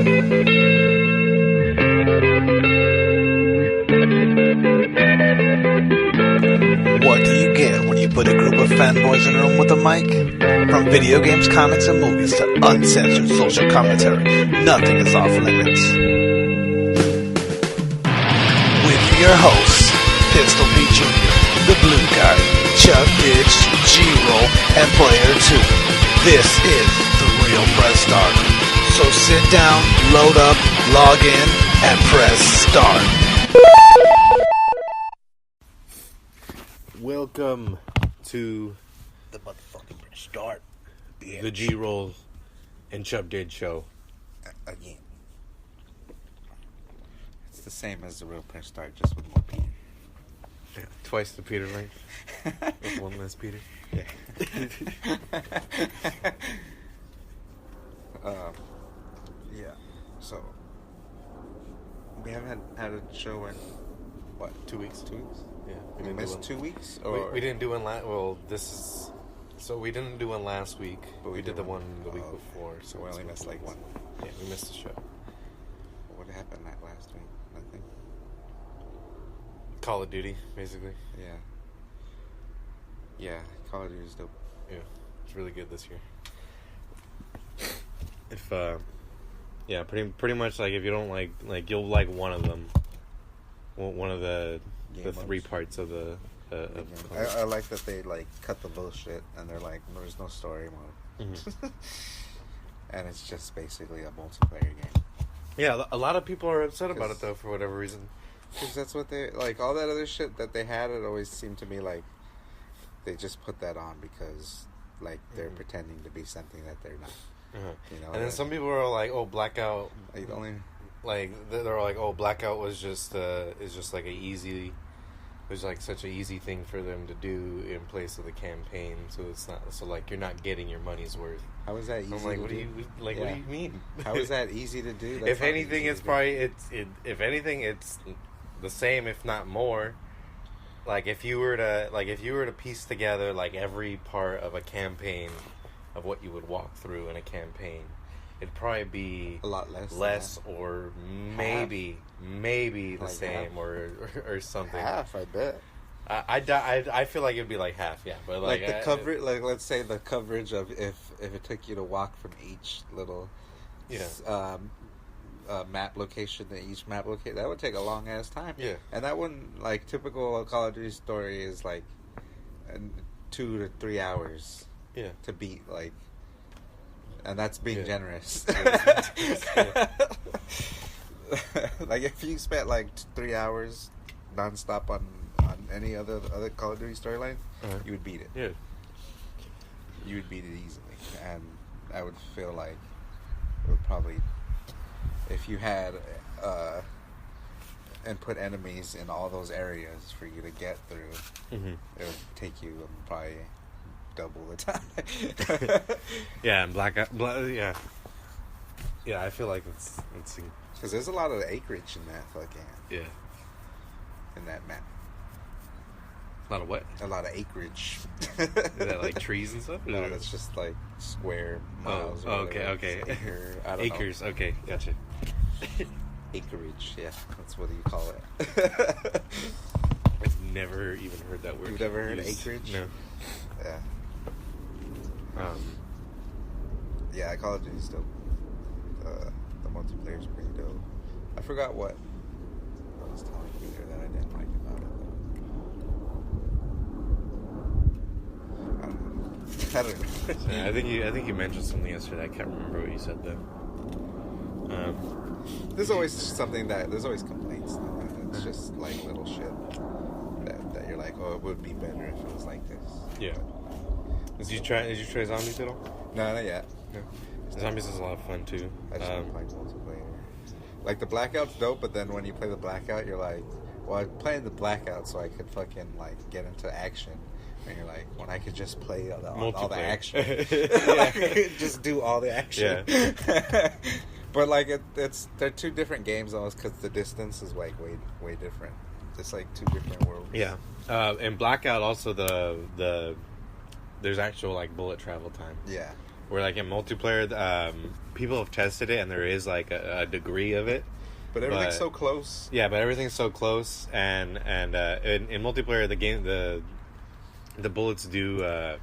What do you get when you put a group of fanboys in a room with a mic? From video games, comics, and movies to uncensored social commentary, nothing is off limits. With your hosts, Pistol Pete Jr., The Blue Guy, Chubb Ditch, G-Roll, and Player 2. This is The Real Press Start. So sit down, load up, log in, and press start. Welcome to The motherfucking press start. the G-Roll and Chubb Did show. Again. It's the same as the Real Press Start, just with more Peter. Yeah, twice the Peter length. With one less Peter. Yeah. Yeah. So, we haven't had a show in, what, 2 weeks? 2 weeks? Yeah. We missed 2 weeks? We didn't do one last... Well, this is... So we didn't do one last week, but we did the one the week before. So we only missed like one. Yeah, we missed the show. What happened that last week? Nothing? Call of Duty, basically. Yeah. Yeah, Call of Duty is dope. Yeah, it's really good this year. If yeah, pretty much like if you don't like you'll like one of them, one of the three parts of the. I like that they like cut the bullshit and they're like, there's no story mode, and it's just basically a multiplayer game. Yeah, a lot of people are upset about it though for whatever reason. Because that's what they like. All that other shit that they had, it always seemed to me like they just put that on because like they're pretending to be something that they're not. You know, and then some people are like, "Oh, Blackout." Like only like they're like, "Oh, Blackout was just is just like a easy." It was like such an easy thing for them to do in place of the campaign, so it's not so like you're not getting your money's worth. How is that easy? I'm like, to what do? do you like? Yeah. What do you mean? How is that easy to do? That's if anything, it's probably if anything, it's the same, if not more. Like if you were to piece together like every part of a campaign of what you would walk through in a campaign, it'd probably be a lot less or maybe the like same half. or something. Half, I bet. I feel like it'd be like half, yeah. But like the coverage, like let's say the coverage of if it took you to walk from each little map location to each map location, that would take a long ass time. Yeah, and that wouldn't like typical Call of Duty story is like 2 to 3 hours. Yeah, to beat like, and that's being generous. Like if you spent like 3 hours nonstop on any other Call of Duty storyline, you would beat it. Yeah, you would beat it easily, and I would feel like it would probably, if you had and put enemies in all those areas for you to get through, it would take you probably double the time. Yeah, and Blackout, yeah, I feel like it's because there's a lot of acreage in that fucking in that map. A lot of what? A lot of acreage. Is that like trees and stuff? No, that's just like square miles. Okay. Acres. Know. Okay, gotcha. Acreage, yeah, that's what you call it. I've never even heard that word. You've never heard acreage? No. Yeah. Yeah, Call of Duty's dope. The multiplayer's pretty dope. I forgot what I was telling Peter that I didn't like about it though. I don't know. I think you mentioned something yesterday. I can't remember what you said though. There's always something there's always complaints. It's just like little shit that you're like, oh, it would be better if it was like this. Yeah. Did you try Zombies at all? No, not yet. No. Zombies is a lot of fun too. I just want to play multiplayer. Like the Blackout's dope, but then when you play the Blackout, you're like, well, I'm playing the Blackout so I could fucking like get into action. And you're like, when I could just play all the action, I could just do all the action. Yeah. But like they're two different games almost because the distance is like way different. It's like two different worlds. Yeah. And Blackout also there's actual like bullet travel time. Yeah. Where like in multiplayer, people have tested it, and there is like a degree of it. But everything's so close. Yeah, but everything's so close, and in multiplayer, the game the bullets do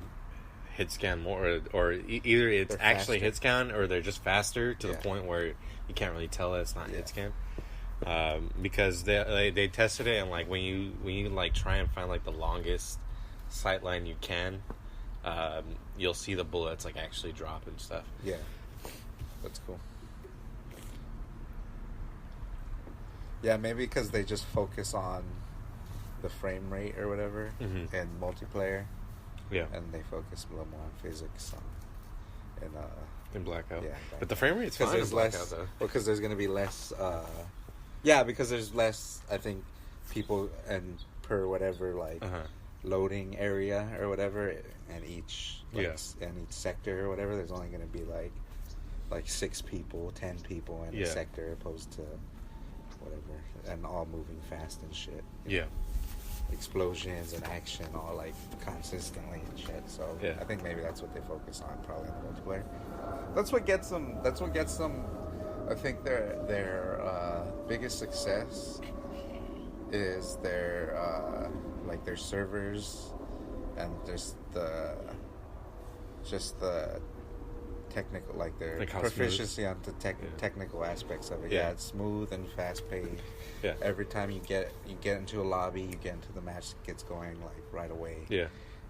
hit scan more, or either it's They're actually faster. hit scan, or they're just faster to Yeah. the point where you can't really tell that it's not Yeah. hit scan. Because they tested it, and like when you like try and find like the longest sight line you can, you'll see the bullets like actually drop and stuff. Yeah, that's cool. Yeah, maybe because they just focus on the frame rate or whatever in multiplayer. Yeah, And they focus a little more on physics in Blackout. Yeah, but the frame rate's because fine in there's Blackout less. though. Because there's going to be less. Yeah, because there's less. I think people and per whatever like loading area or whatever, and each and each sector or whatever, there's only going to be like 6 people, 10 people in a sector, opposed to whatever, and all moving fast and shit. Yeah. Explosions and action all like consistently and shit. So Yeah. I think maybe that's what they focus on, probably on the multiplayer. That's what gets them. I think their biggest success is their their servers, and there's the technical, like their Like how proficiency on the technical aspects of it. Yeah, it's smooth and fast paced. Yeah. Every time you get into a lobby, you get into the match, it gets going like right away. Yeah.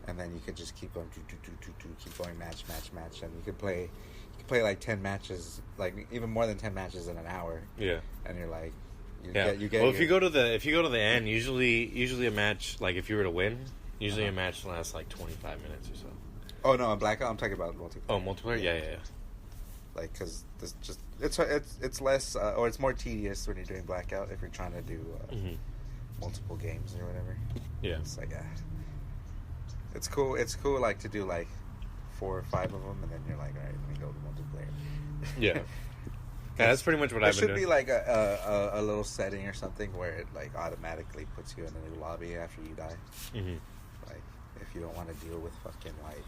And then you could just keep going, keep going, match, and you could play like 10 matches, like even more than 10 matches in an hour. Yeah. And you're like, you get. Well, if you go to the end, usually a match, like if you were to win, usually a match lasts like 25 minutes or so. Oh no, on Blackout, I'm talking about multiplayer. Oh, multiplayer, yeah. Like, because it's less or it's more tedious when you're doing Blackout if you're trying to do multiple games or whatever. Yeah. It's like it's cool. It's cool, like to do like 4 or 5 of them, and then you're like, all right, let me go to multiplayer. Yeah. Yeah, that's pretty much what I've been doing. There should be like a little setting or something where it like automatically puts you in a new lobby after you die. Mm-hmm. Like if you don't want to deal with fucking like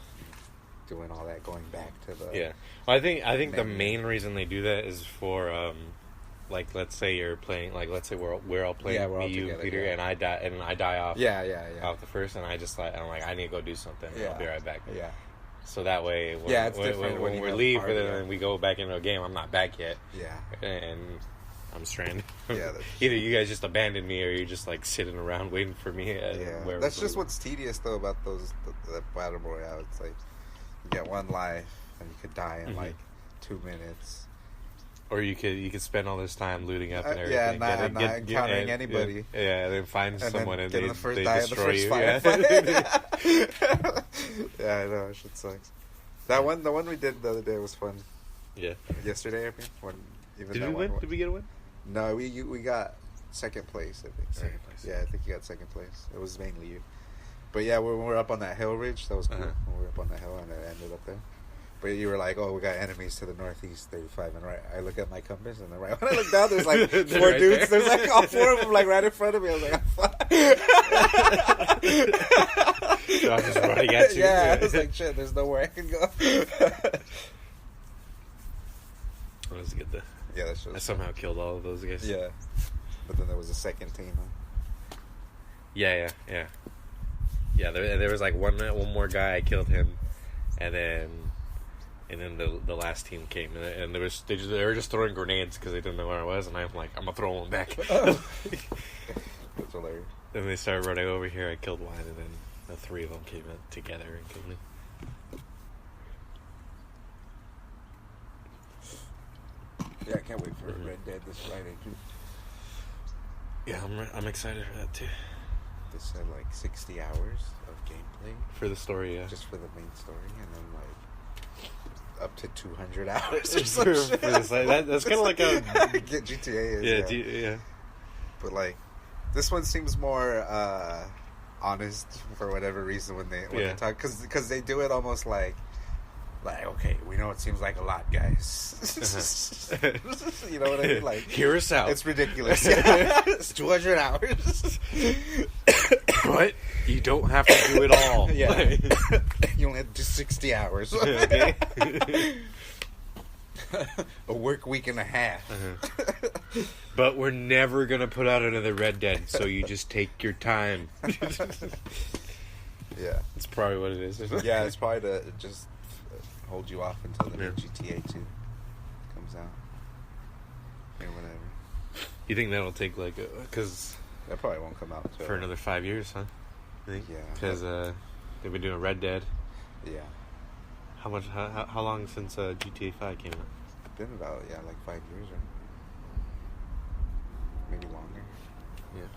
doing all that, going back to the Well, I think the main reason they do that is for like let's say you're playing, like let's say we're all playing, we're all you, together, Peter, and I die off off the first, and I'm like I need to go do something. I'll be right back. Yeah. So that way, it's different when we leave, and then we go back into a game, I'm not back yet. Yeah. And I'm stranded. Yeah. Either you guys just abandon me, or you're just like sitting around waiting for me. That's just what's tedious though about the battle royale. It's like you get one life, and you could die in like 2 minutes. Or you could spend all this time looting up and everything. Not encountering anybody. Yeah, and then find someone and they destroy you. Yeah, I know. Shit sucks. The one we did the other day was fun. Yeah. Yesterday, I mean. Did we win? Did we get a win? No, we got second place, I think. Second place. Yeah, I think you got second place. It was mainly you. But yeah, when we were up on that hill ridge, that was cool. When we were up on the hill and it ended up there. But you were like, oh, we got enemies to the northeast, 35. And right, I look at my compass, and then right when I look down, there's like 4 right dudes. there. There's like all 4 of them like right in front of me. I was like, oh, fuck. So I was just running at you. Yeah, I was like, shit, there's nowhere I can go. Let's get I somehow killed all of those guys. Yeah. But then there was a second team. Huh? Yeah. There was like one more guy. I killed him, and then the last team came, and they were just throwing grenades because they didn't know where I was, and I'm like, I'm gonna throw one back. That's hilarious. Then they started running over here. I killed one, and then the 3 of them came in together and killed me. Yeah, I can't wait for Red Dead this Friday too. Yeah, I'm excited for that too. They said like 60 hours of gameplay for the story, yeah, just for the main story, and then like up to 200 hours or some shit. That's kind of like a GTA is. Yeah. But like this one seems more honest for whatever reason when they talk, because they do it almost like okay, we know it seems like a lot, guys. You know what I mean? Like, hear us out. It's ridiculous. Yeah. It's 200 hours, but you don't have to do it all. Yeah, you only have to do 60 hours. Okay. a work week and a half. But we're never gonna put out another Red Dead, so you just take your time. Yeah, it's probably what it is. Yeah, it's probably to just hold you off until the new GTA 2 comes out or whatever. You think that'll take like because that probably won't come out for another 5 years, huh? I think. Yeah, because they've been doing Red Dead. Yeah. How long since GTA 5 came out? It's been about like 5 years, right? Maybe longer. Yeah.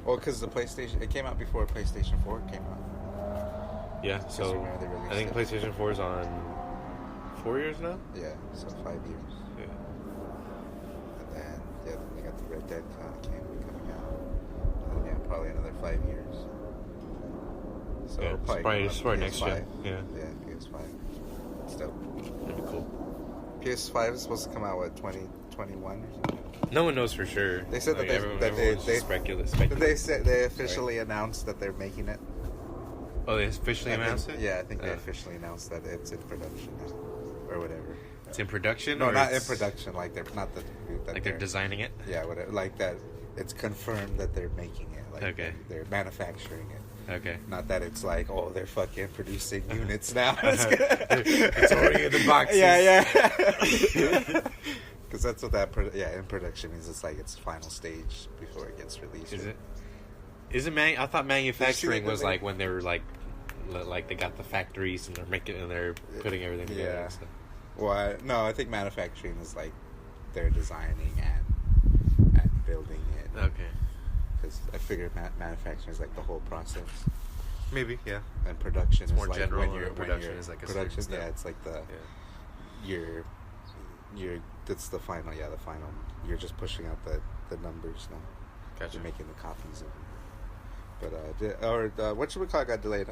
Well, because it came out before PlayStation 4 came out. Yeah, so I think PlayStation 4 is on 4 years now? Yeah, so 5 years. Yeah. And then, they got the Red Dead coming out. And then, probably another 5 years. So yeah, probably just for next year. Yeah. Yeah, PS5. It's dope. That'd be cool. PS5 is supposed to come out, 2021 or something? No one knows for sure. They said like they speculate. They officially announced that they're making it. Oh, they officially announced it? Yeah, I think they officially announced that it's in production now, or whatever. It's in production? No, not in production. Like they're not they're designing it. Yeah, whatever. Like that. It's confirmed that they're making it. Like okay. They're manufacturing it. Okay. Not that it's like, they're fucking producing units now. It's already in the boxes. Yeah. Because that's what in production is. It's like its final stage before it gets released. Is it? I thought manufacturing was like when they were like they got the factories and they're making and they're putting everything together. Yeah. And stuff. Well, no, I think manufacturing is like they're designing and building it. Okay. Because I figured manufacturing is like the whole process. Maybe, yeah. And production is more like general. when production is like a production. Step. Yeah, it's like your that's the final. Yeah, the final. You're just pushing out the numbers now. Gotcha. You're making the copies of it. But what should we call it? Got delayed.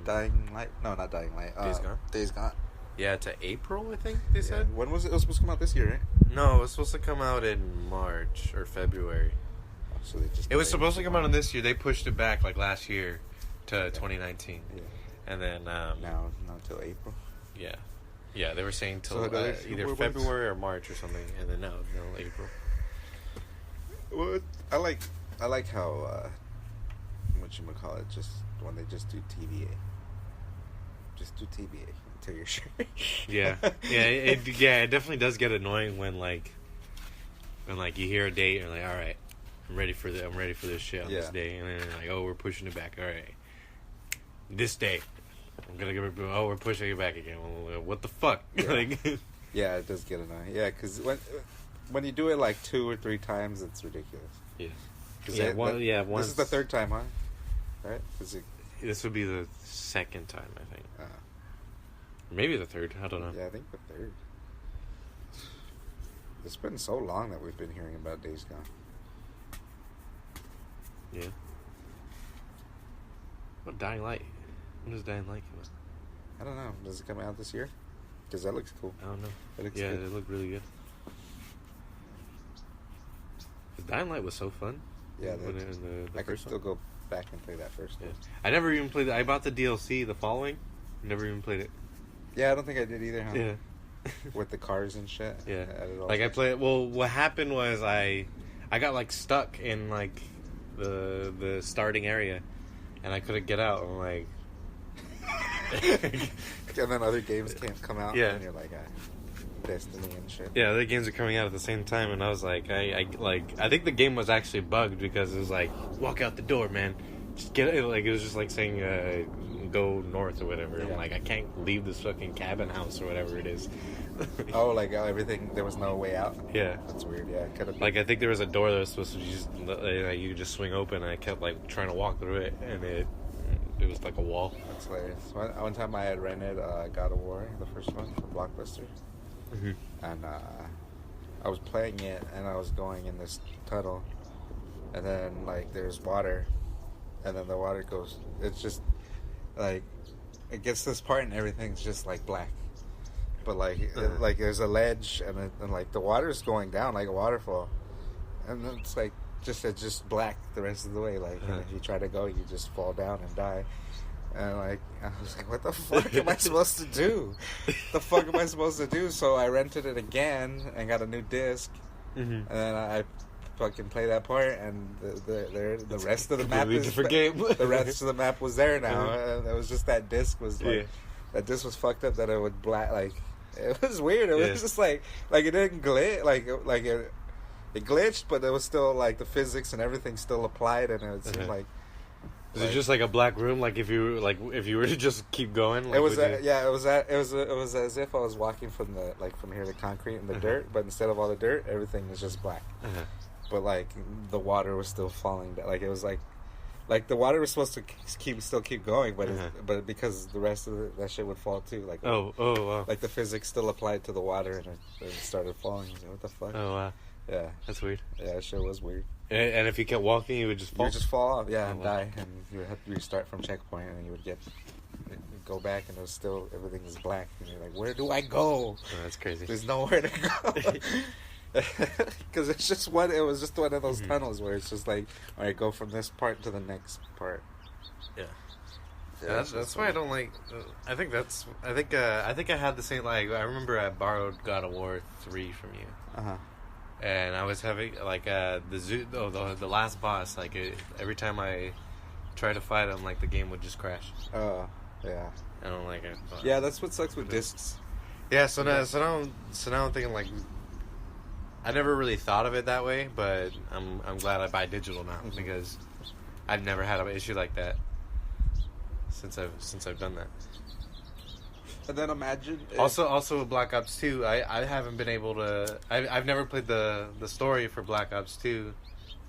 Dying Light? No, not Dying Light. Days Gone. Days Gone. Yeah, to April, I think they said. When was it? It was supposed to come out this year, right? No, it was supposed to come out in March or February. So they just. It was supposed to come out in this year. They pushed it back like last year to 2019. Yeah. And then now not until April. Yeah. Yeah, they were saying till either February or March or something, and then now April. Well, I like how whatchamacallit, just when they just do TVA. Just do TVA until you're sure. Yeah. It definitely does get annoying when you hear a date and you're like, all right, I'm ready for this shit on this day, and then like, we're pushing it back. All right, this day. I'm gonna give it. Oh, we're pushing it back again. What the fuck? Yeah, yeah, it does get annoying. Yeah, because when you do it like 2 or 3 times, it's ridiculous. Yeah. Once. This is the 3rd time, huh? Right? This would be the 2nd time, I think. Maybe the 3rd. I don't know. Yeah, I think the 3rd. It's been so long that we've been hearing about Days Gone. Yeah. What Dying Light? When does Dying Light come out? I don't know. Does it come out this year? Because that looks cool. I don't know. It looks good. It looked really good. Dying Light was so fun. Yeah, I could still go back and play that first one. I never even played it. I bought the DLC, the following. Never even played it. Yeah, I don't think I did either, huh? Yeah. With the cars and shit. Yeah. Like I played. Well, what happened was I got like stuck in like the starting area, and I couldn't get out. I'm like. And then other games can't come out. Yeah. And you're like, Destiny and shit. Yeah, other games are coming out at the same time, and I was like, I think the game was actually bugged because it was like, walk out the door, man. Just get it. Like it was just like saying, go north or whatever. Yeah. I'm like, I can't leave this fucking cabin house or whatever it is. Everything. There was no way out. Yeah, that's weird. Yeah, could have. Like I think there was a door that was supposed to just you could just swing open, and I kept like trying to walk through it, and it was like a wall. That's hilarious. One time I had rented God of War, the first one, from Blockbuster. Mm-hmm. And I was playing it, and I was going in this tunnel, and then like there's water, and then the water goes. It's just like it gets this part, and everything's just like black. But like like there's a ledge, and like the water's going down like a waterfall, and it's like it's just black the rest of the way. Like and if you try to go, you just fall down and die. And like I was like, what the fuck am I supposed to do? The fuck am I supposed to do? So I rented it again and got a new disc, and then I fucking play that part, and the rest of the map is different game. The rest of the map was there now, and it was just that disc was like that disc was fucked up that it would black like it was weird. It was just like it didn't glitch like it glitched, but it was still like the physics and everything still applied, and it seemed like. Is it just like a black room? Like if you were to just keep going, like, it was as if I was walking from here to concrete in the dirt, but instead of all the dirt, everything was just black. But like the water was still falling down. Like it was like the water was supposed to keep going, but but because the rest of that shit would fall too. Like wow. Like the physics still applied to the water, and it started falling. I was like, what the fuck? Oh wow. Yeah, that's weird. Yeah, that shit was weird. And if you kept walking, you would just fall? You would just fall off, and die, and you would have to restart from checkpoint, and you would go back, and it was still, everything was black, and you're like, where do I go? Oh, that's crazy. There's nowhere to go. Because it was just one of those tunnels where it's just like, all right, go from this part to the next part. Yeah. That's why I don't like. I think I had the same. Like I remember I borrowed God of War 3 from you. And I was having like the last boss. Like every time I tried to fight him, like the game would just crash. Oh, yeah. I don't like it. Yeah, that's what sucks with discs. Yeah. So now I'm thinking like. I never really thought of it that way, but I'm glad I buy digital now because I've never had an issue like that since I've done that. And then imagine also with Black Ops 2, I haven't been able to. I've never played the story for Black Ops 2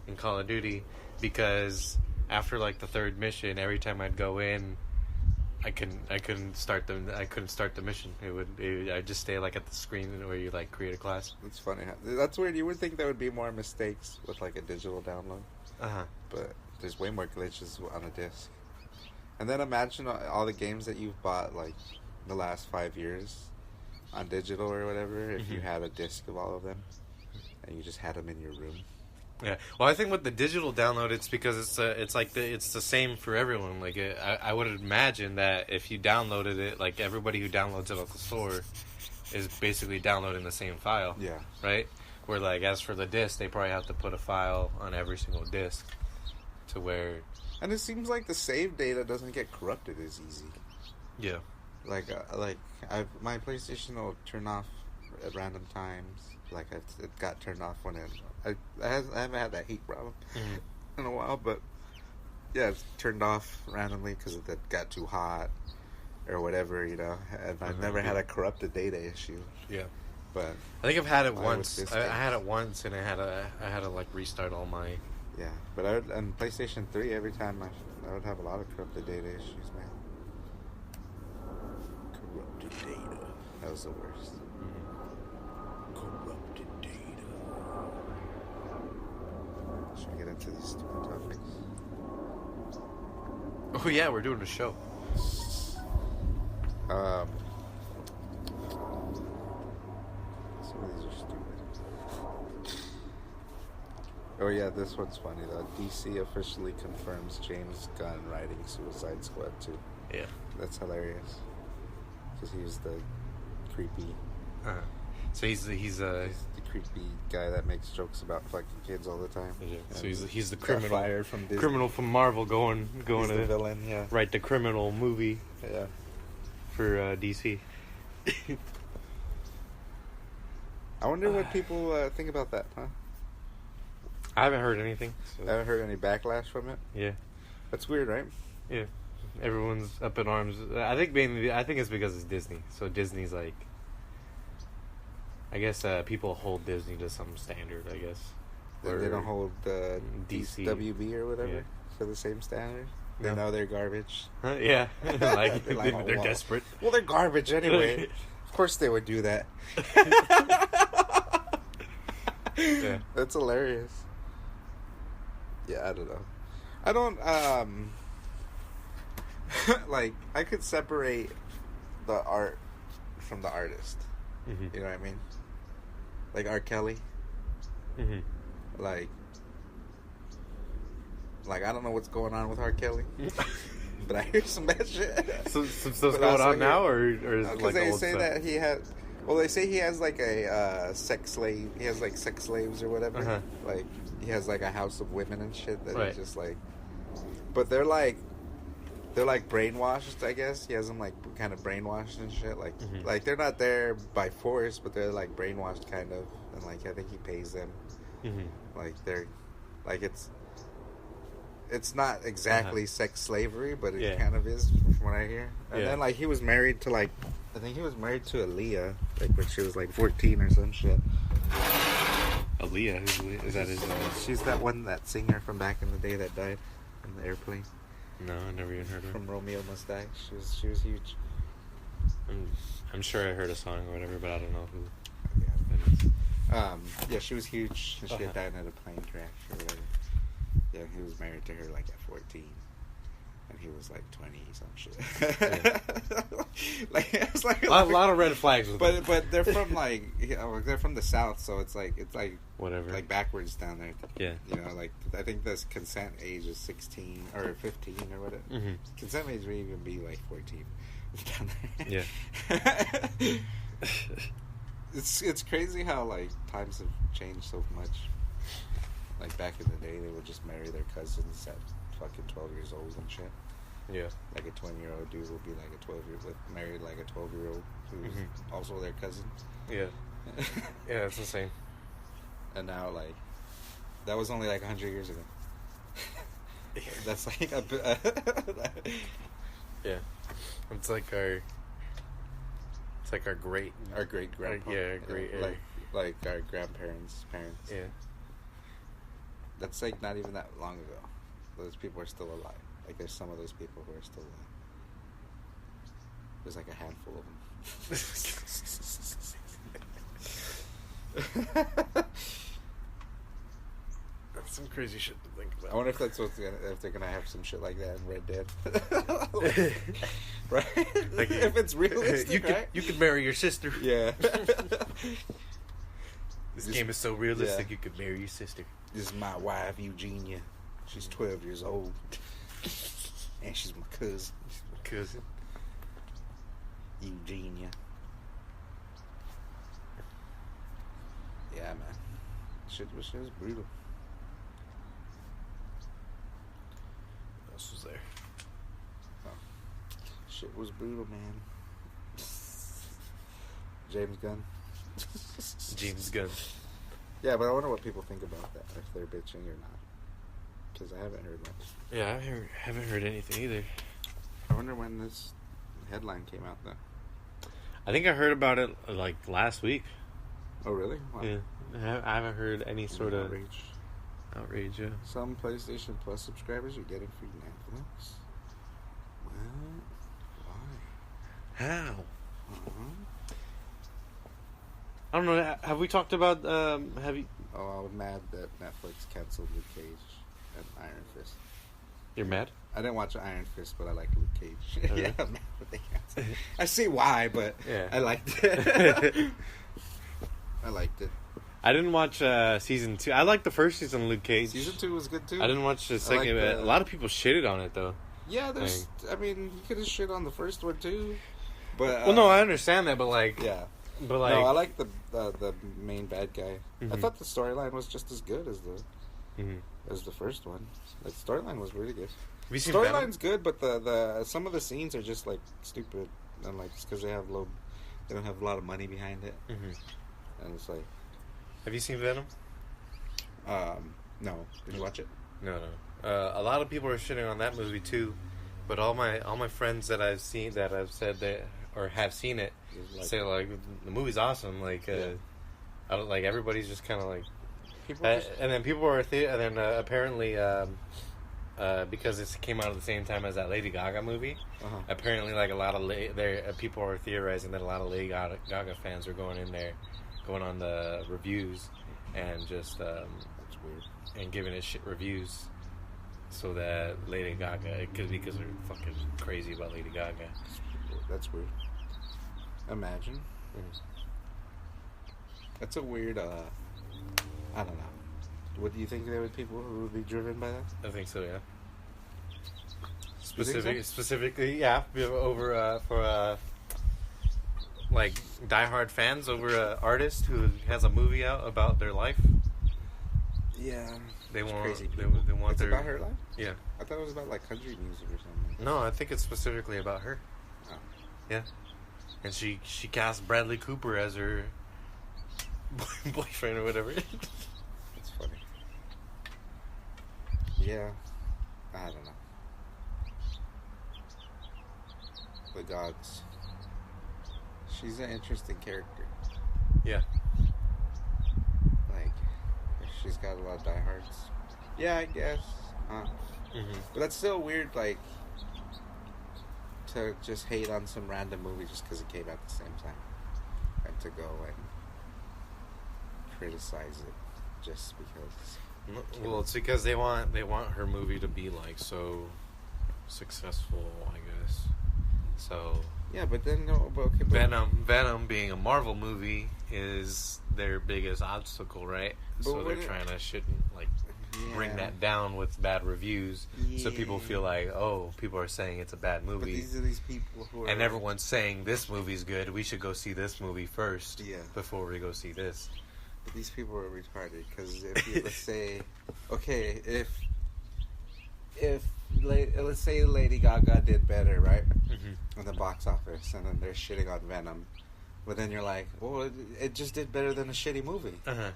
in Call of Duty because after like the third mission, every time I'd go in, I couldn't start the mission. I'd just stay like at the screen where you like create a class. That's funny. That's weird. You would think there would be more mistakes with like a digital download. But there's way more glitches on a disc. And then imagine all the games that you've bought like the last 5 years on digital or whatever. If you had a disc of all of them and you just had them in your room. Yeah, well, I think with the digital download, it's because it's the same for everyone. Like, I would imagine that if you downloaded it, like everybody who downloads it off the store is basically downloading the same file. Yeah. Right. Where like as for the disc, they probably have to put a file on every single disc to where. And it seems like the save data doesn't get corrupted as easy. Yeah. Like my PlayStation will turn off at random times. Like it got turned off when I haven't had that heat problem in a while, but yeah, it's turned off randomly because it got too hot or whatever, you know. And I've never had a corrupted data issue. Yeah, but I think I've had it once. I had it once, and I had to like restart all my. Yeah, but on PlayStation 3, every time I would have a lot of corrupted data issues, man. Corrupted data. That was the worst. Corrupted data. Should we get into these stupid topics? Oh yeah, we're doing a show. Some of these are stupid. Oh yeah, this one's funny though. DC officially confirms James Gunn writing Suicide Squad 2. Yeah. That's hilarious. Because he was the creepy... So he's the creepy guy that makes jokes about fucking kids all the time. Yeah. So he's the criminal fired from Disney. Criminal from Marvel going he's to the villain, yeah. Write the criminal movie. Yeah. For DC. I wonder what people think about that, huh? I haven't heard anything. So. I haven't heard any backlash from it. Yeah. That's weird, right? Yeah. Everyone's up in arms. I think it's because it's Disney. So Disney's like, I guess people hold Disney to some standard, I guess. They don't hold DC WB or whatever for the same standard. They know they're garbage. Yeah. Like, they're desperate. Well, they're garbage anyway. Of course they would do that. Yeah. That's hilarious. Yeah, I don't know. I don't, like, I could separate the art from the artist. You know what I mean? Like R. Kelly. Like, I don't know what's going on with R. Kelly. but I hear some bad shit. Some stuff's going on now, or is it like they old say stuff? that he had. Well, they say he has like a sex slave. He has like sex slaves or whatever. Uh-huh. Like he has like a house of women and shit that Right. he's just like. But they're like brainwashed. I guess he has them like kind of brainwashed and shit. Like Mhm. like they're not there by force, but they're like brainwashed kind of. And like I think he pays them. Mm-hmm. Like they're like it's not exactly sex slavery, but it kind of is from what I hear. And then like he was married to like I think he was married to Aaliyah like when she was like 14 or some shit. Aaliyah, who's Aaliyah? Is that his? She's that singer from back in the day that died in the airplane. No, I never even heard of her. From Romeo Must Die. She was huge. I'm sure I heard a song or whatever, but I don't know who. Yeah, she was huge. She had died in a plane crash or whatever. Yeah, he was married to her like at 14, and he was like 20 some shit. Like it was like a lot of red flags with them. But they're from like they're from the South, so it's like whatever, like backwards down there. Yeah, you know, like I think the consent age is 16 or 15 or whatever. Mm-hmm. Consent age may even be like 14 down there. Yeah. It's crazy how like times have changed so much. Like back in the day, they would just marry their cousins at fucking 12 years old and shit. Yeah. Like a 20-year-old dude would be like a 12-year-old married like a 12-year-old who's also their cousin. Yeah. Yeah, it's insane. And now like that was only like 100 years ago. That's like yeah. It's like our great grandpa. Yeah, great. Like our grandparents' parents. Yeah. That's like not even that long ago. Those people are still alive. Like there's some of those people who are still alive. There's like a handful of them. That's some crazy shit to think about. I wonder if that's if they're gonna have some shit like that in Red Dead. Right? Like, if it's realistic, you could marry your sister. Yeah. This game is so realistic. You could marry your sister. This is my wife, Eugenia. She's 12 years old, and she's my cousin. Eugenia. Yeah, man. Shit was brutal. What else was there? Oh. Shit was brutal, man. James Gunn. James Gunn. Yeah, but I wonder what people think about that, if they're bitching or not. Because I haven't heard much. Yeah, I haven't heard anything either. I wonder when this headline came out, though. I think I heard about it, like, last week. Oh, really? Wow. Yeah. I haven't heard any sort of outrage, yeah. Some PlayStation Plus subscribers are getting free Netflix. What? Why? How? Uh-huh. I don't know. Have we talked about, have you... Oh, I was mad that Netflix canceled Luke Cage and Iron Fist. You're mad? I didn't watch Iron Fist, but I like Luke Cage. Oh, Yeah, I'm mad that they canceled. I see why, but Yeah. I liked it. I liked it. I didn't watch season 2. I liked the first season of Luke Cage. Season 2 was good, too. I didn't watch the second. liked A lot of people shitted on it, though. Yeah, there's... I mean, you could have shit on the first one, too. But Well, no, I understand that, but, like... Yeah. But, like... No, I like the main bad guy. Mm-hmm. I thought the storyline was just as good as Mm-hmm. the first one. Like, the storyline was really good. Have you seen Venom? Storyline's good, but the some of the scenes are just, like, stupid. And, like, it's because they don't have a lot of money behind it. Mm-hmm. And it's like... Have you seen Venom? No. Did you watch it? No. A lot of people are shitting on that movie too, but all my friends that I've seen that have said that or have seen it say like the movie's awesome. Like, I don't like everybody's just kind of like. And then people were apparently because it came out at the same time as that Lady Gaga movie. Apparently, like a lot of people are theorizing that a lot of Lady Gaga fans are going in there, going on the reviews, and just That's weird. and giving it shit reviews, so that Lady Gaga, it could be because they're fucking crazy about Lady Gaga. That's weird. Imagine. That's a weird. I don't know. What do you think there were people who would be driven by that? I think so, yeah. Specifically, yeah, over for like diehard fans over an artist who has a movie out about their life. Yeah, they want crazy. They want it's their about her life. Yeah, I thought it was about like country music or something. No, I think it's specifically about her. Oh. Yeah, and she cast Bradley Cooper as her boyfriend or whatever. That's funny. Yeah, I don't know. The gods. She's an interesting character. Yeah. Like, she's got a lot of diehards. Yeah, I guess. Mm-hmm. But that's still weird, like, to just hate on some random movie just because it came out at the same time. And to go and criticize it just because. Well, it's because they want her movie to be, like, so successful, I guess. So... Yeah, but then Venom being a Marvel movie is their biggest obstacle, right? But so they're trying to bring that down with bad reviews, so people feel like, oh, people are saying it's a bad movie. But these are these people who are, and everyone's saying this movie's good. We should go see this movie first, before we go see this. But these people are retarded because if you let's say, okay, if let's say Lady Gaga did better, right? Mm-hmm. In the box office, and then they're shitting on Venom, but then you're like, well, it just did better than a shitty movie. Uh-huh.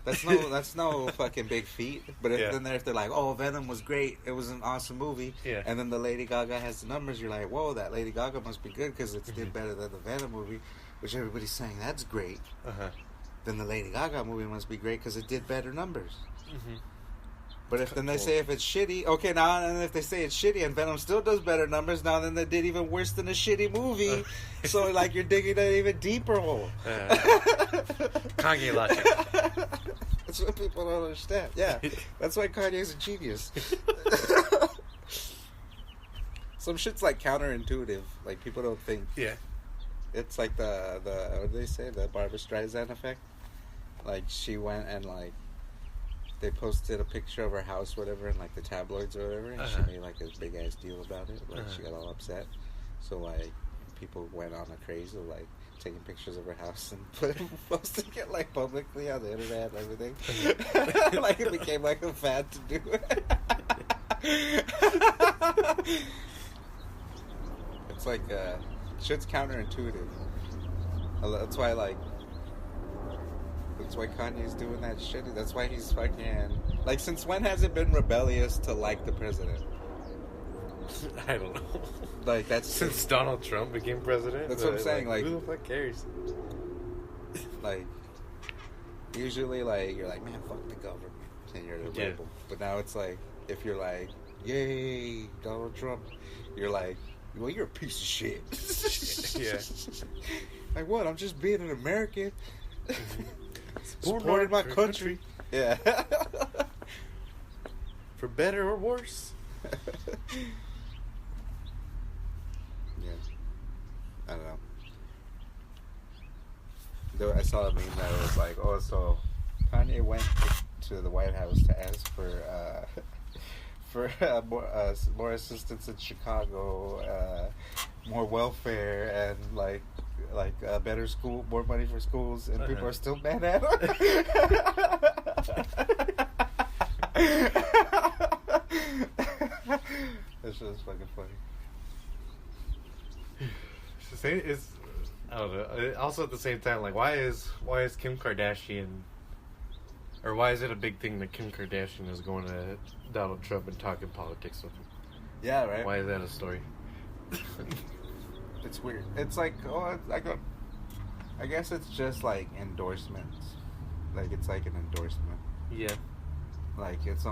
That's no fucking big feat. But if they're like, oh, Venom was great, it was an awesome movie, and then the Lady Gaga has the numbers, you're like, whoa, that Lady Gaga must be good because it did better than the Venom movie, which everybody's saying that's great. Then the Lady Gaga movie must be great because it did better numbers. Mm-hmm. But if then they say if it's shitty, okay, now and if they say it's shitty and Venom still does better numbers, now then they did even worse than a shitty movie. So like you're digging an even deeper hole. Kanye logic. That's what people don't understand. Yeah, that's why Kanye's a genius. Some shit's like counterintuitive. Like people don't think. Yeah. It's like the what do they say, the Barbra Streisand effect. Like she went and like. They posted a picture of her house, whatever, in like the tabloids or whatever, and she made like a big ass deal about it. Like she got all upset, so like people went on a craze of like taking pictures of her house and posting it like publicly on the internet and everything. Like it became like a fad to do it. It's like shit's counterintuitive. That's why like. That's why Kanye's doing that shit. That's why he's fucking... Like, since when has it been rebellious to like the president? I don't know. Like, that's... Since Donald Trump became president? That's what I'm saying, like... Who the fuck cares? Like, usually, like, you're like, man, fuck the government. And you're the rebel. But now it's like, if you're like, yay, Donald Trump, you're like, well, you're a piece of shit. Yeah. Like, what? I'm just being an American. Supporting my country. Yeah. For better or worse. Yeah. I don't know. Though I saw a meme that was like, oh, so Kanye went to the White House to ask for more assistance in Chicago, more welfare, and like better school, more money for schools, and people are still mad at him. That's just fucking funny. It's I don't know. Also, at the same time, like, why is Kim Kardashian, or why is it a big thing that Kim Kardashian is going to Donald Trump and talking politics with him? Yeah, right. Why is that a story? It's weird. It's like, I guess it's just like endorsements. Like it's like an endorsement. Yeah. Like it's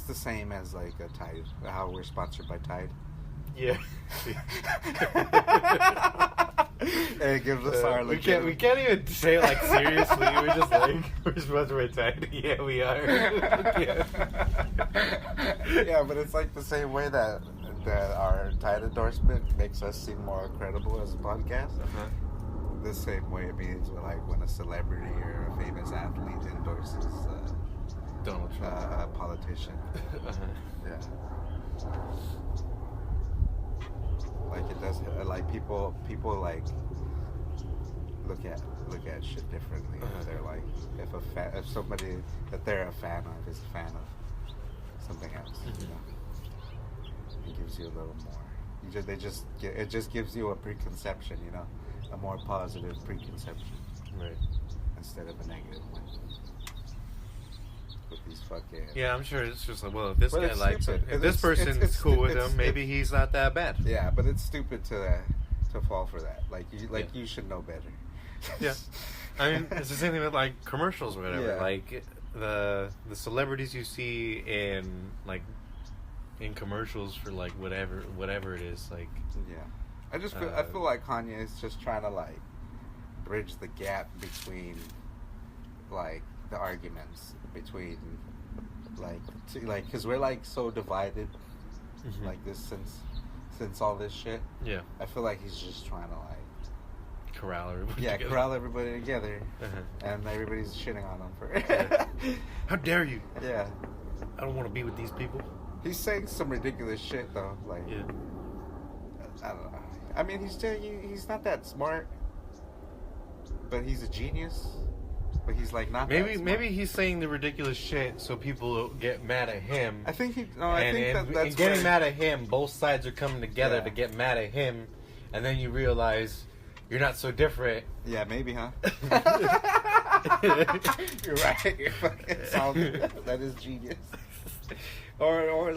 the same as like a Tide. How we're sponsored by Tide. Yeah. And it gives us our. We can't even say it like seriously. We're just like we're sponsored by Tide. Yeah, we are. Yeah, but it's like the same way that our Tide endorsement makes us seem more credible as a podcast. The same way it means when a celebrity or a famous athlete endorses Donald Trump, a politician. Yeah. Like it does. Like people like look at shit differently. If they're like, if somebody that they're a fan of is a fan of something else, you know, it gives you a little more. It just gives you a preconception, you know, a more positive preconception, right, instead of a negative one. With these fucking I'm sure it's just like, well, if this guy likes stupid. him, if this person's cool with him, maybe he's not that bad. Yeah, but it's stupid to fall for that. Like you should know better. Yeah, I mean, it's the same thing with like commercials or whatever. Yeah. Like the celebrities you see in commercials for like whatever it is, like. Yeah, I feel like Kanye is just trying to like bridge the gap between like the arguments between like because we're like so divided like this since all this shit. Yeah, I feel like he's just trying to like corral everybody. Yeah, together. corral everybody together, and everybody's shitting on him for. How dare you? Yeah, I don't want to be with these people. He's saying some ridiculous shit though. Like, yeah, I don't know. I mean, he's not that smart, but he's a genius. But he's like not. Maybe he's saying the ridiculous shit so people get mad at him. I think that's and getting mad at him. Both sides are coming together to get mad at him, and then you realize you're not so different. Yeah, maybe, huh? You're right. You're fucking solid. That is genius. Or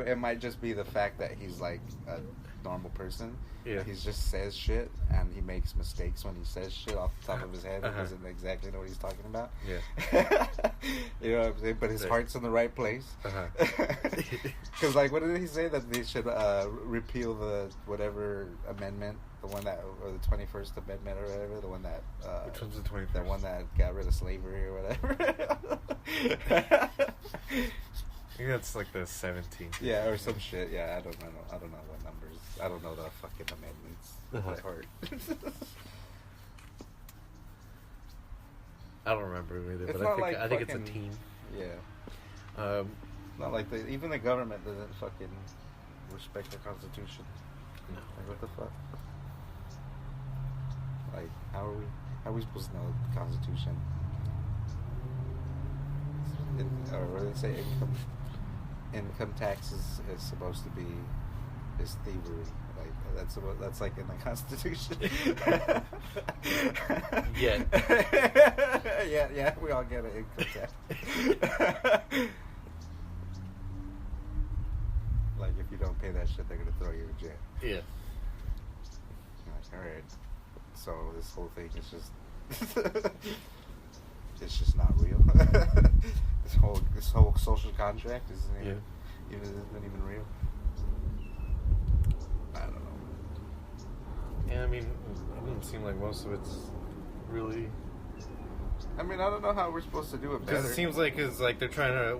it might just be the fact that he's like a normal person. Yeah. He just says shit and he makes mistakes when he says shit off the top of his head. He doesn't exactly know what he's talking about. Yeah. You know what I'm saying? But his heart's in the right place. Because like, what did he say? That they should repeal the whatever amendment, the one that, or the 21st Amendment or whatever, the one that which one's the 21st? The one that got rid of slavery or whatever. I think that's like the 17th. Yeah, or some shit. Yeah, I don't know what numbers. I don't know the fucking amendments by heart. I don't remember either, It's but I think it's a team. Yeah. Not like even the government doesn't fucking respect the Constitution. No. Like, what the fuck? Like, how are we supposed to know the Constitution? Or what do they say? Income taxes is supposed to be thievery. Like that's like in the Constitution. Yeah. yeah. We all get an income tax. Like if you don't pay that shit, they're gonna throw you in jail. Yeah. Like, all right. So this whole thing is just. It's just not real. This whole social contract isn't even real. I don't know. Yeah, I mean, it doesn't seem like most of it's really. I mean, I don't know how we're supposed to do it better. Because it seems like it's like they're trying to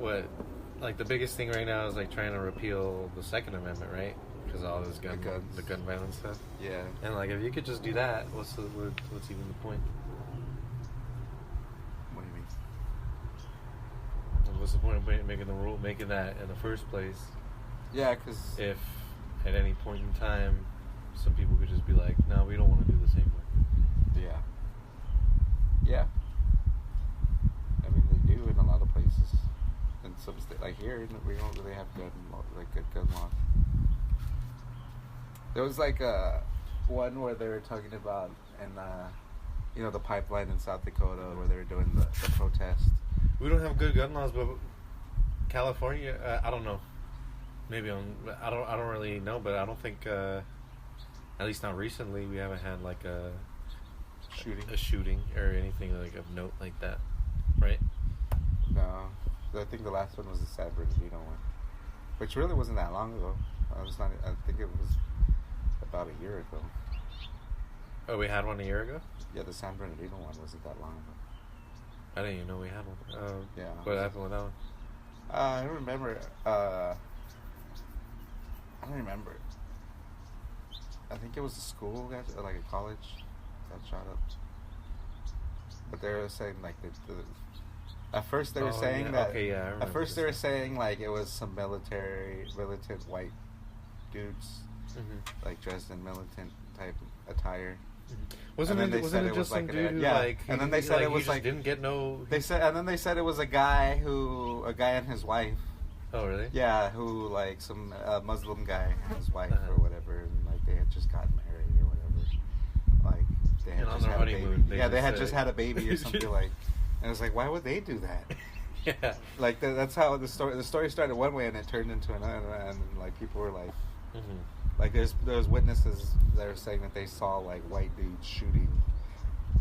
like the biggest thing right now is like trying to repeal the Second Amendment, right? Because all this gun violence stuff. Yeah. And like, if you could just do that, what's even the point? What's the point of making that in the first place? Yeah, because if at any point in time, some people could just be like, "No, we don't want to do the same way." Yeah. Yeah. I mean, they do in a lot of places. In some states, like here, we don't really have good gun laws. There was like one where they were talking about in the pipeline in South Dakota where they were doing the protest. We don't have good gun laws, but California, I don't know. Maybe I don't really know, but I don't think, at least not recently, we haven't had like a shooting or anything like of note like that, right? No, I think the last one was the San Bernardino one, which really wasn't that long ago. I think it was about a year ago. Oh, we had one a year ago? Yeah, the San Bernardino one wasn't that long ago. I didn't even know we had one. Yeah. What happened with that one? I don't remember. I don't remember. I think it was a school, like a college, got shot up. But they were saying like at first they were saying that. Okay, yeah. At first they were saying like it was some militant white dudes like dressed in militant type attire. Wasn't it just some dude who like? And then they said it was like didn't get no. They said, and then they said it was a guy and his wife. Oh really? Yeah, who like some Muslim guy and his wife or whatever, and like they had just gotten married or whatever. Like they had just had a baby. Yeah, they had just had a baby or something like. And it's like, why would they do that? Yeah. Like that's how the story started one way and it turned into another, and like people were like. Like there's witnesses that are saying that they saw like white dudes shooting,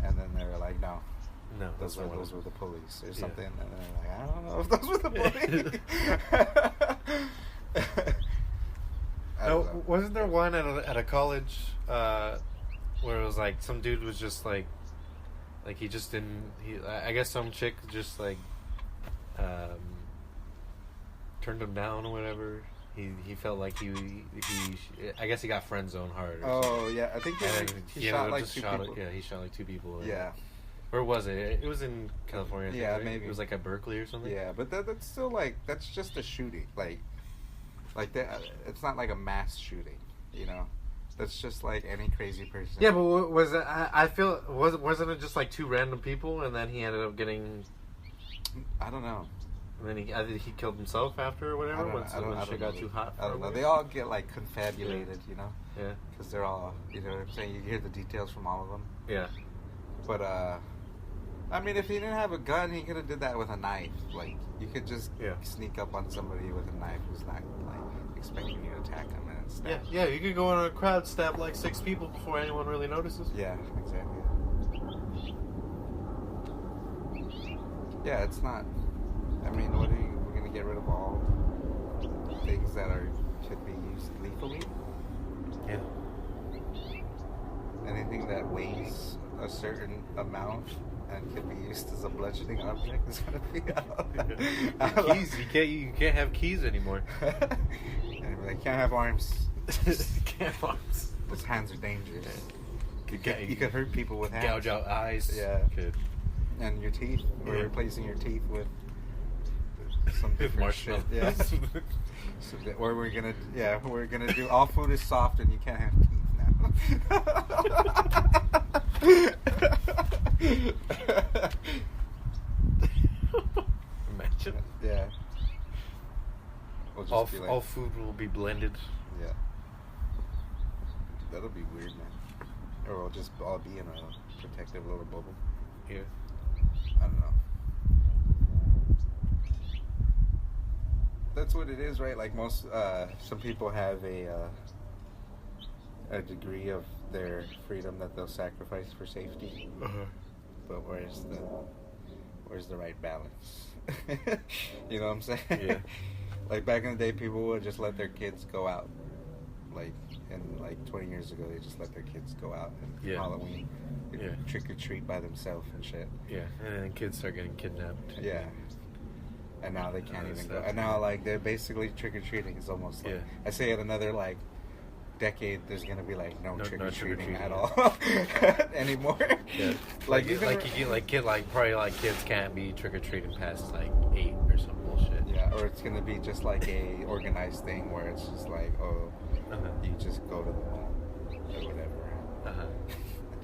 and then they were like, no, those were the police or something, and they're like, I don't know if those were the police. Wasn't there one at a college where it was like some dude was just like he just didn't I guess some chick just like turned him down or whatever. He felt like he I guess he got friend zoned hard. Oh yeah, I think he shot like two people. He shot like two people. Yeah. Or was it? It was in California. I think, right? Maybe it was like at Berkeley or something. Yeah, but that's still like that's just a shooting. Like that. It's not like a mass shooting. You know, that's just like any crazy person. Yeah, but was it? I feel wasn't it just like two random people, and then he ended up getting. I don't know. And then he killed himself after or whatever. When shit got too hot. I don't know. They all get like confabulated, you know. Yeah. Because they're all, you know what I'm saying. You hear the details from all of them. Yeah. But I mean, if he didn't have a gun, he could have did that with a knife. Like you could just sneak up on somebody with a knife who's not like expecting you to attack them and stab. Yeah. You could go in a crowd, stab like 6 people before anyone really notices. Yeah, exactly. Yeah, it's not. I mean, we're going to get rid of all things that could be used lethally? Yeah. Anything that weighs a certain amount and can be used as a bludgeoning object is going to be out. Keys, you can't have keys anymore. Anyway, you can't have arms. Can't have arms. Those hands are dangerous. Yeah. You could hurt people with hands. Gouge out eyes. Yeah. And your teeth. We're replacing your teeth with some different shit. Yeah. Or we're gonna do all food is soft and you can't have teeth now. Imagine. Yeah. We'll just all food will be blended. Yeah. That'll be weird, man. Or we'll just all be in a protective little bubble. Yeah. I don't know. That's what it is, right? Like most, some people have a degree of their freedom that they'll sacrifice for safety. But where's the right balance? You know what I'm saying? Yeah. Like back in the day, people would just let their kids go out. Like 20 years ago, they just let their kids go out and Halloween, trick or treat by themselves and shit. Yeah, and then kids start getting kidnapped. Yeah. And now they can't even go. And now, like, they're basically trick-or-treating. It's almost like... I say in another, like, decade, there's going to be, like, no trick-or-treating at all anymore. Yeah. Kids can't be trick-or-treating past, like, 8 or some bullshit. Yeah, or it's going to be just, like, a organized thing where it's just like, you just go to the mall or whatever.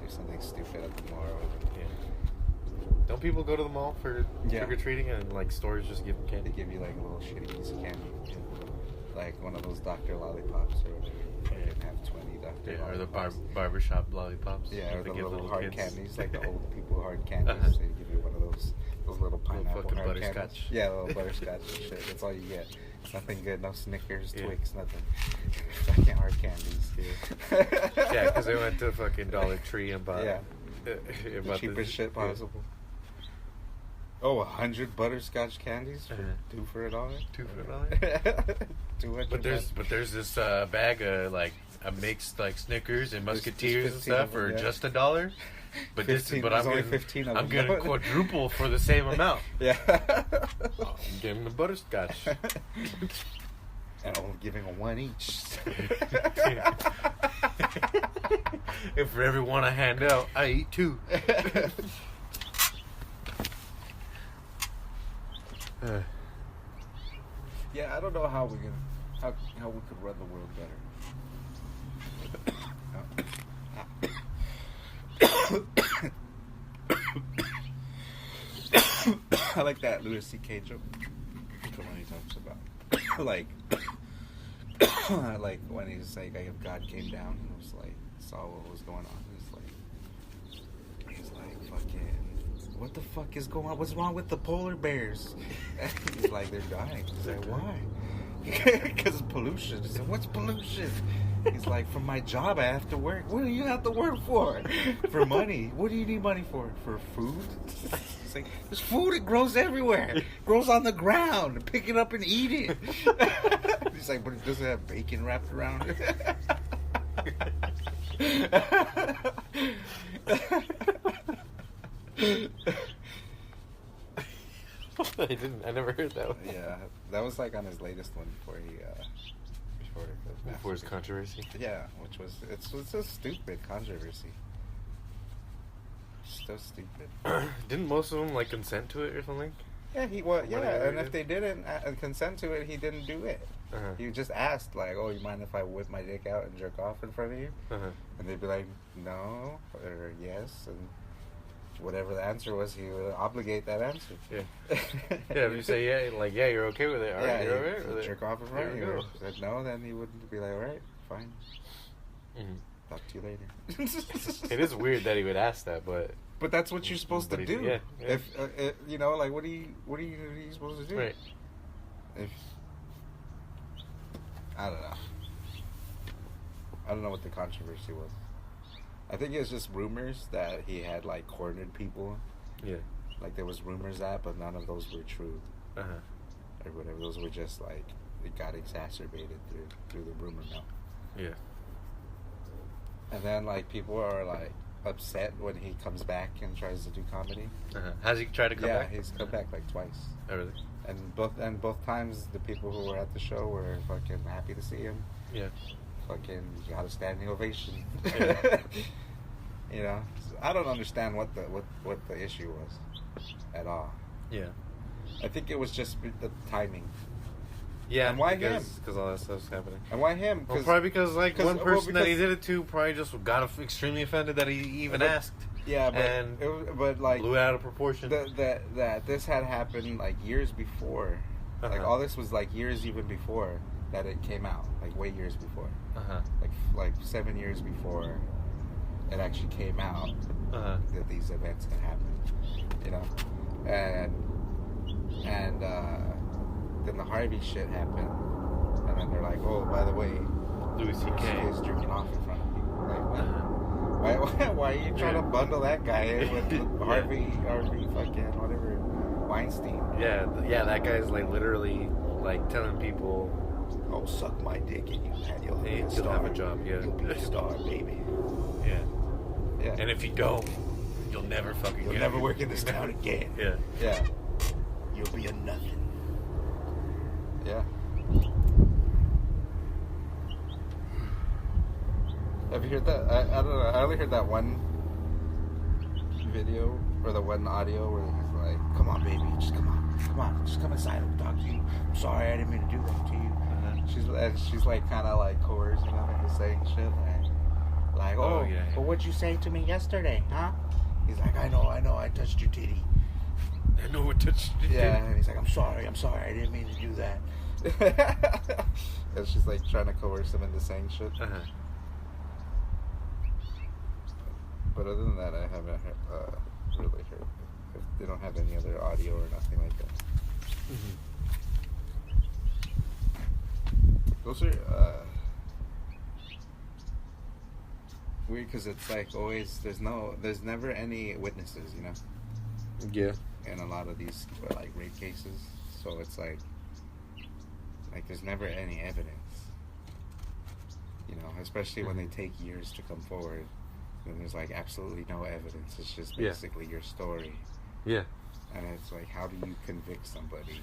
Do something stupid at the mall or whatever. Yeah. Don't people go to the mall for trick-or-treating and, like, stores just give them candy? They give you, like, a little shitty piece of candy. Yeah. Like one of those Dr. Lollipops or whatever. You can have 20 Dr. Lollipops. Or the barbershop lollipops. Yeah, or the little hard candies, like the old people hard candies. They give you one of those little pineapple fucking hard butterscotch. candies. Yeah, little butterscotch and shit. That's all you get. Nothing good. No Snickers, Twix, nothing. Fucking hard candies. Yeah, because they went to fucking Dollar Tree and bought... Yeah. The cheapest shit possible. Oh, 100 butterscotch candies for $2 for $1. $2. But there's this bag of like a mixed like Snickers and Musketeers and stuff for just $1. But 15, I'm getting quadruple for the same amount. Yeah. I'm giving the butterscotch. And I'm giving a 1 each. If for every one I hand out, I eat 2. Yeah, I don't know how we could run the world better. I like that Louis C.K. joke. When he talks about like like when he's like, if God came down and was like saw what was going on, he's like fucking, what the fuck is going on? What's wrong with the polar bears? And he's like, they're dying. He's like, why? Because of pollution. He said, what's pollution? He's like, from my job, I have to work. What do you have to work for? For money. What do you need money for? For food? He's like, there's food. It grows everywhere. It grows on the ground. Pick it up and eat it. He's like, but it doesn't have bacon wrapped around it. I never heard that one. Yeah, that was like on his latest one before his controversy. Yeah, which was it's a stupid controversy. So stupid. Didn't most of them like consent to it or something? Yeah, and if they didn't consent to it, he didn't do it. He just asked, like, "Oh, you mind if I whip my dick out and jerk off in front of you?" And they'd be like, "No," or "Yes," and whatever the answer was, he would obligate that answer. Yeah. Yeah, if you say yeah, you're okay with it. All right, you're okay with it. Jerk off in front of you. If he said no, then he wouldn't be like, all right, fine. Talk to you later. It is weird that he would ask that, but that's what you're supposed to do. Yeah. If you know, like, what are you supposed to do? Right. If I don't know what the controversy was. I think it was just rumors that he had like cornered people. Yeah. Like there was rumors but none of those were true. Or whatever. Those were just like, it got exacerbated through the rumor mill. Yeah. And then like people are like upset when he comes back and tries to do comedy. Has he tried to come back? Yeah, he's come back like twice. Oh, really? And both times the people who were at the show were fucking happy to see him. Yeah. Fucking got a standing ovation. Yeah. You know, I don't understand what the issue was at all. Yeah. I think it was just the timing. Yeah. And why him? Because all that stuff's happening. And why him? Well, probably because like one person that he did it to probably just got extremely offended that he even asked. Yeah, but like blew it out of proportion. That this had happened like years before. Like all this was like years even before that it came out. Like way years before. Like 7 years before it actually came out that these events had happened. You know, and then the Harvey shit happened, and then they're like, oh, by the way, Louis C.K. is jerking off in front of people. Like, what? Why are you trying to bundle that guy in with Harvey fucking whatever, Weinstein? Yeah, that guy's like literally like telling people, oh, suck my dick and you'll have a job. Yeah, you'll be a star, baby. Yeah. Yeah. And if you don't, you'll never fucking You'll never work in this town again. Yeah. Yeah. You'll be a nothing. Yeah. Have you heard that? I don't know. I only heard that one video or the one audio where he's like, "Come on, baby, just come inside. I'll talk to you. I'm sorry, I didn't mean to do that to you." She's like kind of like coercing him into saying shit like, "Oh, yeah. But what'd you say to me yesterday, huh?" He's like, I know, I touched your titty. I know what touched your titty. Yeah, and he's like, I'm sorry, I didn't mean to do that. And she's like trying to coerce him into saying shit. But other than that, I haven't really heard. They don't have any other audio or nothing like that. Those are weird because it's like always there's never any witnesses, you know. Yeah. In a lot of these like rape cases, so it's like there's never any evidence, you know. Especially when they take years to come forward, then there's like absolutely no evidence. It's just basically your story. Yeah. And it's like, how do you convict somebody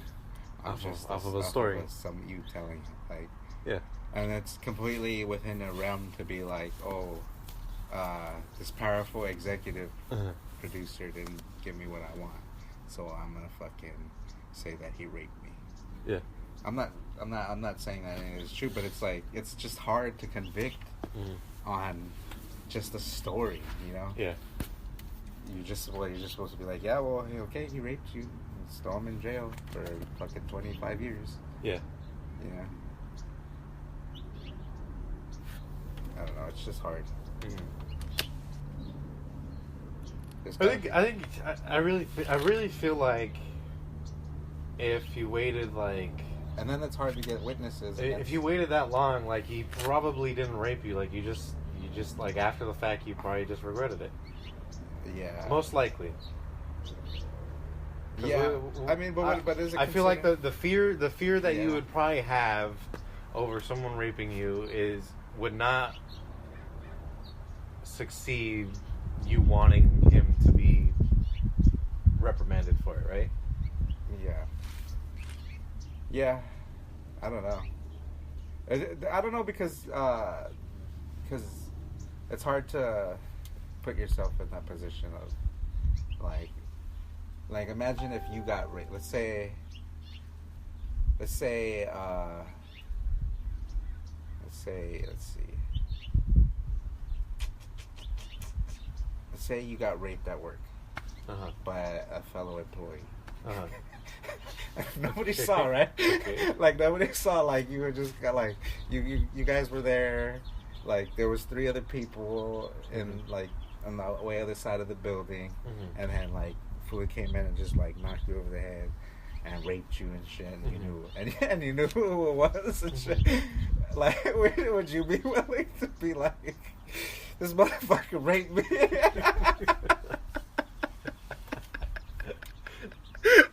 off of a story? Some you telling like. Yeah. And it's completely within a realm to be like, oh, this powerful executive producer didn't give me what I want, so I'm gonna fucking say that he raped me. Yeah. I'm not saying that it's true, but it's like it's just hard to convict on just a story, you know? Yeah. You're just supposed to be like, yeah, well, okay, he raped you. Throw him in jail for fucking 25 years. Yeah. Yeah. I don't know. It's just hard. I really feel like if you waited like, and then it's hard to get witnesses. If you waited that long, like he probably didn't rape you. Like you just like after the fact, you probably just regretted it. Yeah. Most likely. Yeah. I mean, but is it? I feel like the fear that Yeah. you would probably have over someone raping you would not succeed you wanting him to be reprimanded for it, right? Yeah. Yeah. I don't know. I don't know because it's hard to put yourself in that position of like imagine if you got raped. Let's say let's see. Let's say you got raped at work by a fellow employee. Nobody saw, right? Okay. Like nobody saw. Like you were just like you guys were there. Like there was 3 other people in like on the way other side of the building, and then like Fluid came in and just like knocked you over the head and raped you and shit. And you knew, and you knew who it was and shit. Like, would you be willing to be like, this motherfucker raped me?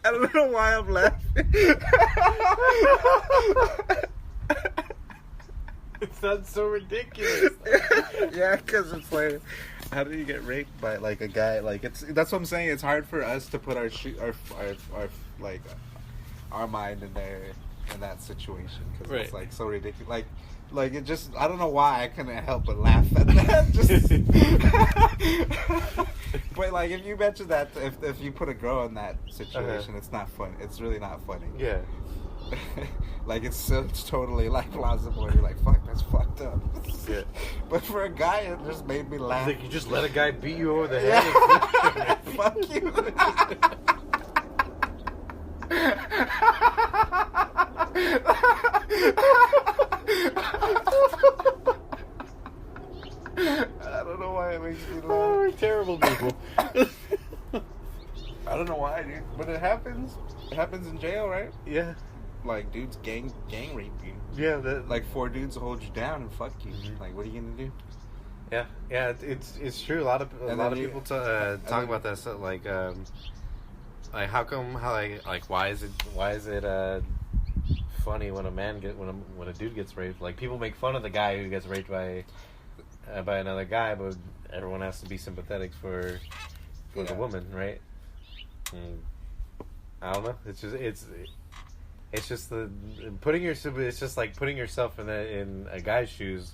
I don't know why I'm laughing. It sounds so ridiculous. Yeah, because it's like, how do you get raped by like a guy? Like that's what I'm saying. It's hard for us to put our like our mind in that situation because it's like so ridiculous. Like it just, I don't know why I couldn't help but laugh at that. But like if you mention that, if you put a girl in that situation, it's not fun. It's really not funny. Yeah. Like it's totally like plausible. You're like, fuck, that's fucked up. Yeah. But for a guy, it just made me laugh. Like you just let a guy beat you over the head. Yeah. Fuck you. I don't know why it makes me laugh. Oh, we're terrible people. I don't know why, dude. But it happens. It happens in jail, right? Yeah. Like dudes gang rape you. Yeah. Like 4 dudes will hold you down and fuck you. Like, what are you gonna do? Yeah. Yeah. It's true. A lot of people talk about that. So, like how come? Why is it funny when a dude gets raped? Like people make fun of the guy who gets raped by another guy, but everyone has to be sympathetic for the woman, right? And I don't know. It's just it's just like putting yourself in a guy's shoes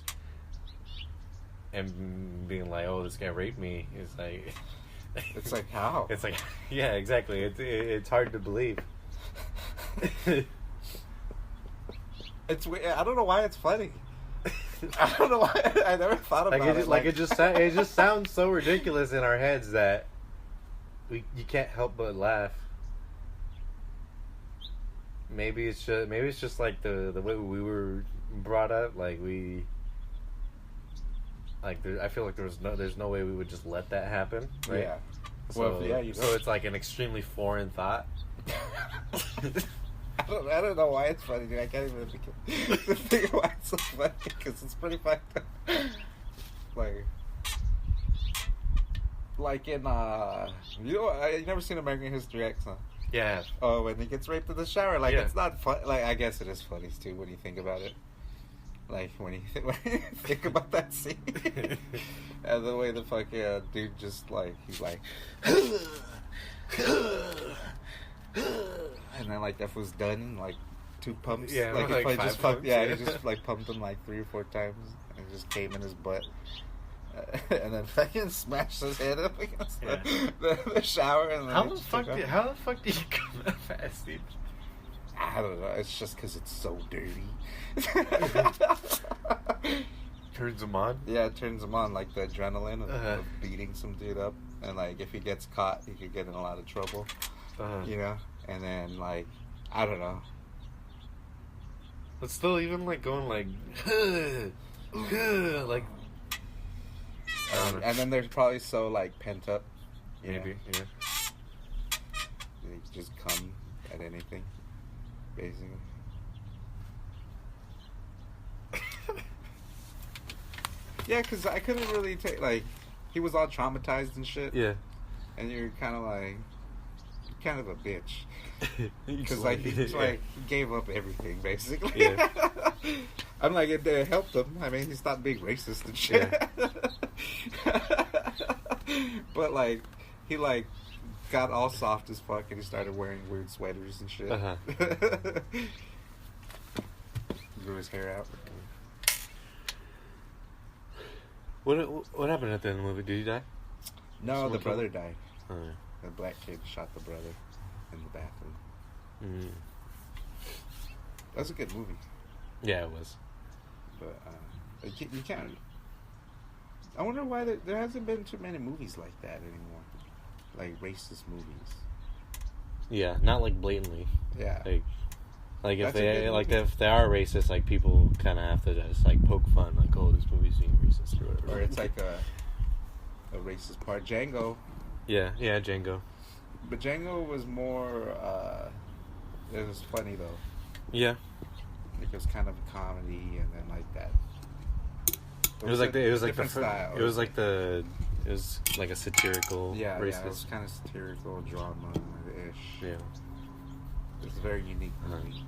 and being like, oh, this guy raped me. It's like it's like how? It's like, yeah, exactly. It's hard to believe. It's weird. I don't know why it's funny. I don't know why. I never thought about it. It just sounds so ridiculous in our heads that you can't help but laugh. Maybe it's just like the way we were brought up. Like I feel like there's no way we would just let that happen, right? Yeah. So, so it's like an extremely foreign thought. I don't know why it's funny, dude. I can't even think why it's so funny because it's pretty fucked up. Like in you never seen American History X, huh? Yeah. Oh, when he gets raped in the shower, like it's not fun. Like I guess it is funny too when you think about it. Like when you think about that scene and the way the fucking dude just like he's like, and then like that was done like 2 pumps. Yeah, like like he 5 just pumps, fucked. Yeah, he just like pumped him like 3 or 4 times and it just came in his butt. And then fucking smashed his head up against the shower. And then how the fuck did you come that fast, dude? I don't know. It's just because it's so dirty. Turns him on. Yeah, it turns him on, like the adrenaline of beating some dude up, and like if he gets caught, he could get in a lot of trouble. You know, and then like I don't know. But still, even like going like, like. And then there's probably so like pent up. Maybe, yeah. They just come at anything, basically. Yeah, because I couldn't really take, like, he was all traumatized and shit. Yeah. And you're kind of like, kind of a bitch. Because, like, he gave up everything, basically. Yeah. I'm like, it helped him. I mean, he stopped being racist and shit. Yeah. But, like, he, like, got all soft as fuck and he started wearing weird sweaters and shit. Grew his hair out. What happened at the end of the movie? Did he die? No, Someone the killed brother him? died. Oh, yeah. The black kid shot the brother in the bathroom. That was a good movie. Yeah, it was. But you can't. I wonder why there hasn't been too many movies like that anymore. Like racist movies. Yeah, not like blatantly. Yeah. Like if That's a good movie. if they are racist, like people kind of have to just like poke fun, like, oh, this movie's being racist or whatever. Or it's like a racist part. Django. Yeah, Django. But Django was more. It was funny though. Yeah. It was kind of a comedy, and then like that. It was like style. It was like a satirical racist. Yeah, it was kind of satirical drama-ish. Yeah. It's a very unique movie.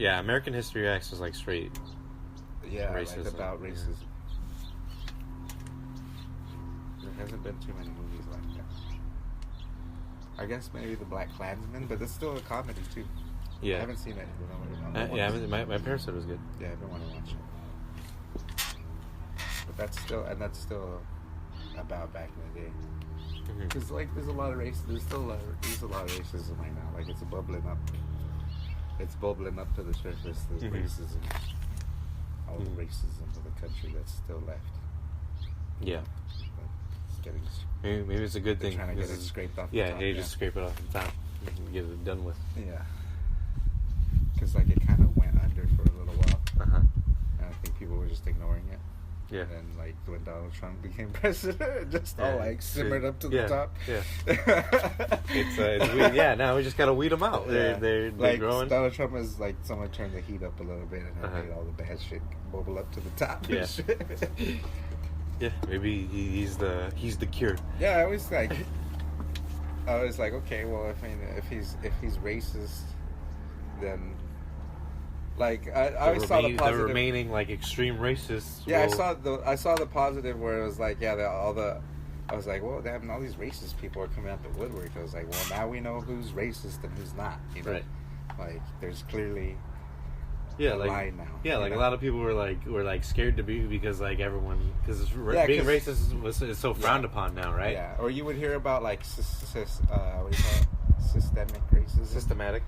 Yeah, American History X was like straight. Yeah, racism. like about racism. There hasn't been too many movies like that. I guess maybe The Black Klansman, but it's still a comedy too. Yeah. I haven't seen it. My parents said it was good. Yeah, I've been wanting to watch it. But that's still about back in the day. Because like there's a lot of there's a lot of racism right now. Like it's bubbling up. It's bubbling up to the surface. There's racism, all the racism of the country that's still left. Yeah. It's getting. Maybe it's a good thing. Trying to get it scraped off. Yeah, you just scrape it off the top and get it done with. Yeah. Because like it kind of went under for a little while. And I think people were just ignoring it. Yeah. And then, like, when Donald Trump became president, it just all, like, simmered up to the top. Yeah. It's weird. Yeah, now we just got to weed them out. They're like, growing. Donald Trump is, like, someone turned the heat up a little bit and made all the bad shit bubble up to the top. Yeah. And shit. Yeah, maybe he's the cure. Yeah, I was like, okay, well, if he's racist, then... Like I always saw the positive. The remaining like extreme racists. Yeah, I saw the positive where it was like, yeah, I was like, well, damn, all these racist people are coming out the woodwork. I was like, well, now we know who's racist and who's not. You know? Right. Like, there's clearly a line now. Yeah, like a lot of people were scared to be because like everyone being racist is so frowned upon now, right? Yeah. Or you would hear about like what do you call it? Systemic racism. Systematic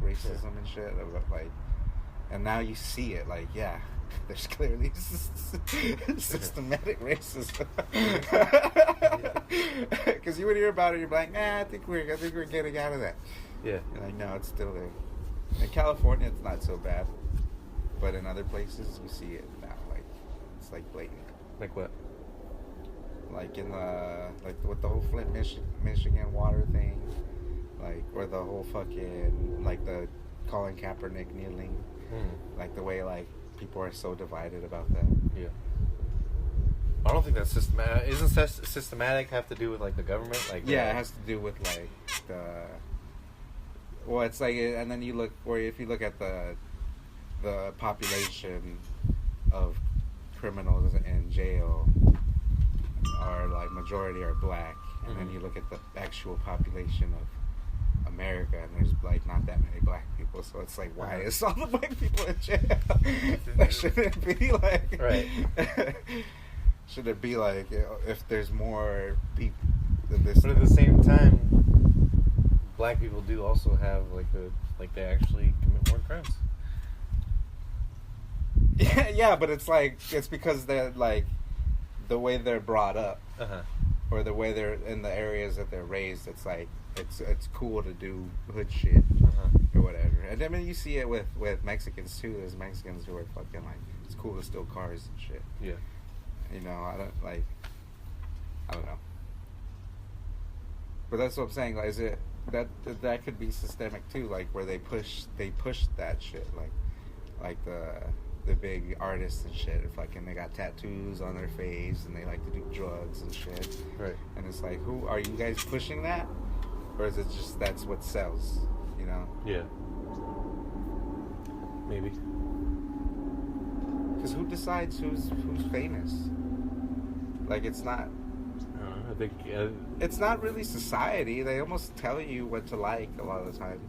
racism and shit. Like. And now you see it, like, yeah, there's clearly systematic racism. Because you would hear about it, you're like, nah, I think we're getting out of that. Yeah. And I know it's still there. In California, it's not so bad, but in other places, you see it now. Like, it's like blatant. Like what? Like with the whole Flint, Michigan water thing, like, or the whole fucking like the Colin Kaepernick kneeling. Like the way like people are so divided about that. Yeah. I don't think that's systematic. Isn't systematic have to do with like the government? Like it has to do with like the. Well, it's like, and then you look, or if you look at the population of criminals in jail, are like majority are black, and then you look at the actual population of America, and there's like not that many black people, so it's like, why is all the black people in jail? That shouldn't be like, right? Should it be like, if there's more people? But at the same time, black people do also have they actually commit more crimes. Yeah, but it's like it's because they're like the way they're brought up, or the way they're in the areas that they're raised. It's like it's cool to do hood shit or whatever. And I mean, you see it with Mexicans too. There's Mexicans who are fucking like it's cool to steal cars and shit. Yeah. You know, I don't know. But that's what I'm saying. Like, is it that could be systemic too? Like where they push that shit. Like the big artists and shit. Fucking they got tattoos on their face and they like to do drugs and shit. Right. And it's like, who are you guys pushing that, or is it just that's what sells? You know? Yeah. Maybe. Because who decides who's famous? Like it's not. I think it's not really society. They almost tell you what to like a lot of the time.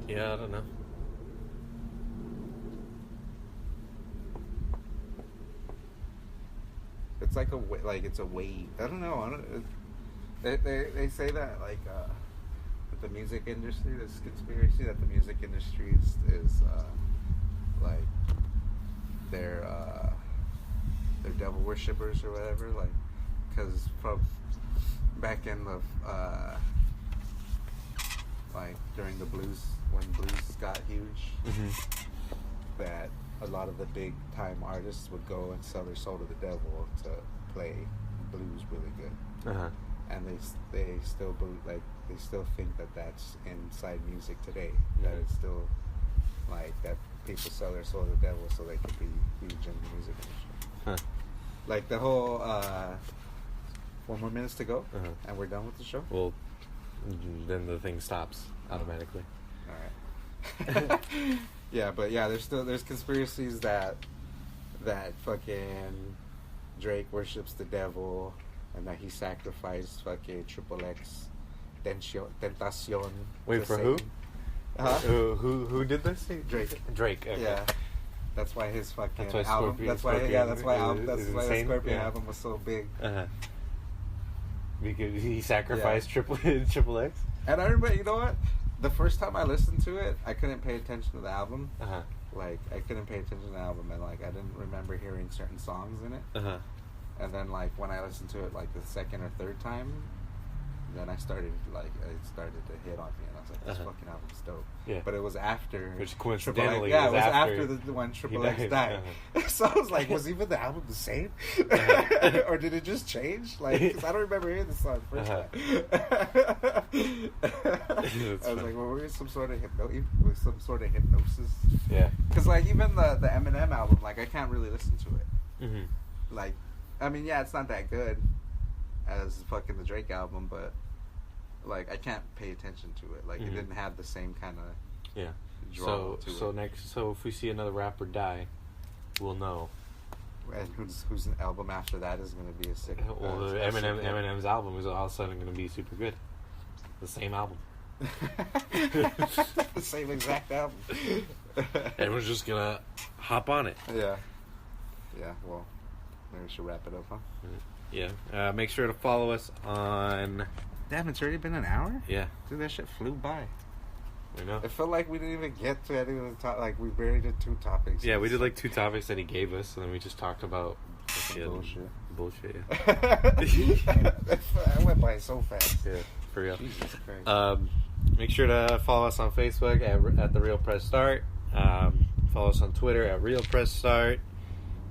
Yeah, I don't know. It's like it's a wave. I don't know. They say that like with the music industry, this conspiracy that the music industry is like they're devil worshippers or whatever. Like because from back in the like during the blues when blues got huge, that a lot of the big time artists would go and sell their soul to the devil to play blues really good, and they still they still think that that's inside music today. That it's still like that people sell their soul to the devil so they can be huge in the music industry. Like the whole 4 more minutes to go, and we're done with the show. Well, then the thing stops automatically. All right. Yeah, but yeah, there's conspiracies that fucking Drake worships the devil and that he sacrificed fucking Triple X Tentacion. Wait, for who? Who did this? Drake. Okay. Yeah. That's why his fucking that's why album. That's why the Scorpion album was so big. Because he sacrificed Triple X. And I remember, you know what? The first time I listened to it, I couldn't pay attention to the album. Like I couldn't pay attention to the album, and like I didn't remember hearing certain songs in it. And then like when I listened to it like the second or third time, then it started to hit on me, and I was like, this fucking album's dope. Yeah. But it was after, which coincidentally, it was after the one Triple X died. So I was like, was even the album the same, or did it just change? Like, 'cause I don't remember hearing the song the first time. I was like, well, we're in some sort of hypnosis. Yeah. Because like even the Eminem album, like I can't really listen to it. Like, I mean, yeah, it's not that good as fucking the Drake album, but like I can't pay attention to it. Like it didn't have the same kind of draw to it. So if we see another rapper die, we'll know. And whose album after that is going to be a sick? Well, Eminem's album is all of a sudden going to be super good. The same album. The same exact album. Everyone's just gonna hop on it. Yeah. Well, maybe we should wrap it up, huh? Yeah. Make sure to follow us on. Damn, it's already been an hour? Yeah. Dude, that shit flew by. I know. It felt like we didn't even get to any of the like we barely did 2 topics. Yeah, we did like 2 topics that he gave us, and then we just talked about bullshit. Yeah. I went by so fast. Yeah, for real. Jesus Christ. Make sure to follow us on Facebook at The Real Press Start. Follow us on Twitter at Real Press Start.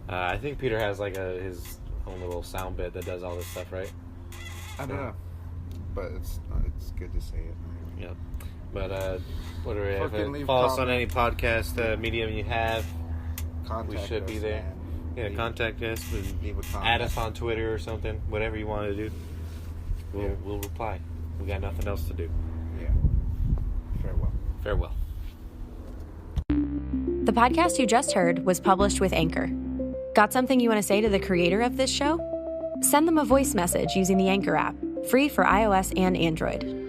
I think Peter has like his own little sound bit that does all this stuff, right? I don't know, but it's good to say it. Yep. But what do we have? Follow Follow us on any podcast medium you have. Contact we should us, be there. Man. Yeah, contact us. Leave a comment. Add us on Twitter or something. Whatever you want to do. We'll reply. We got nothing else to do. Yeah. Farewell. The podcast you just heard was published with Anchor. Got something you want to say to the creator of this show? Send them a voice message using the Anchor app, free for iOS and Android.